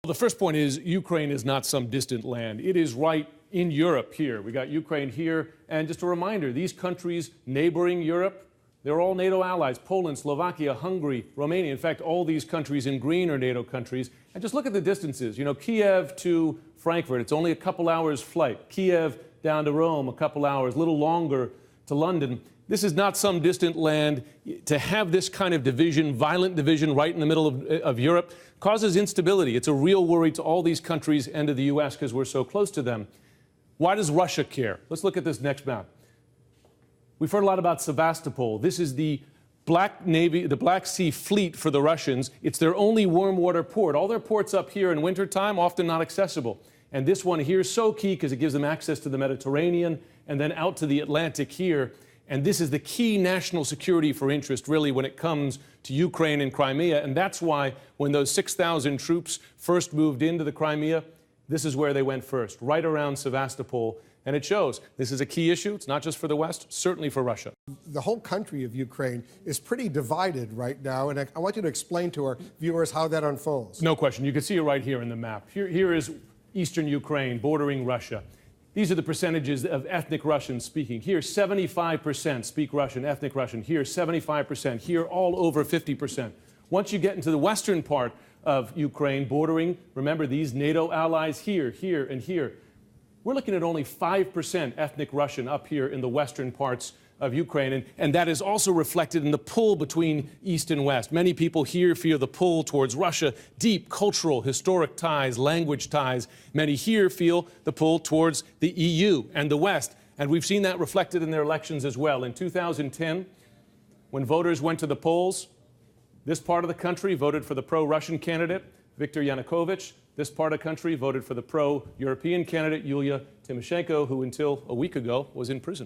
The first point is Ukraine is not some distant land. It is right in Europe here. We got Ukraine here. And just a reminder, these countries neighboring Europe, they're all NATO allies. Poland, Slovakia, Hungary, Romania. In fact, all these countries in green are NATO countries. And just look at the distances. You know, Kiev to Frankfurt, it's only a couple hours flight. Kiev down to Rome, a couple hours, a little longer to London. This is not some distant land. To have this kind of division, violent division right in the middle of Europe, causes instability. It's a real worry to all these countries and to the U.S. because we're so close to them. Why does Russia care? Let's look at this next map. We've heard a lot about Sevastopol. This is the Black Sea Fleet for the Russians. It's their only warm water port. All their ports up here in wintertime, often not accessible. And this one here is so key because it gives them access to the Mediterranean and then out to the Atlantic here. And this is the key national security for interest, really, when it comes to Ukraine and Crimea. And that's why when those 6,000 troops first moved into the Crimea, this is where they went first, right around Sevastopol. And it shows this is a key issue. It's not just for the West, certainly for Russia. The whole country of Ukraine is pretty divided right now. And I want you to explain to our viewers how that unfolds. No question. You can see it right here in the map. Here is eastern Ukraine bordering Russia. These are the percentages of ethnic Russians speaking. Here, 75% speak Russian, ethnic Russian. Here, 75%. Here, all over 50%. Once you get into the western part of Ukraine, bordering, remember, these NATO allies here, here, and here, we're looking at only 5% ethnic Russian up here in the western parts of Ukraine. And that is also reflected in the pull between East and West. Many people here feel the pull towards Russia, deep cultural, historic ties, language ties. Many here feel the pull towards the EU and the West. And we've seen that reflected in their elections as well. In 2010, when voters went to the polls, this part of the country voted for the pro-Russian candidate, Viktor Yanukovych. This part of the country voted for the pro-European candidate, Yulia Tymoshenko, who until a week ago was in prison.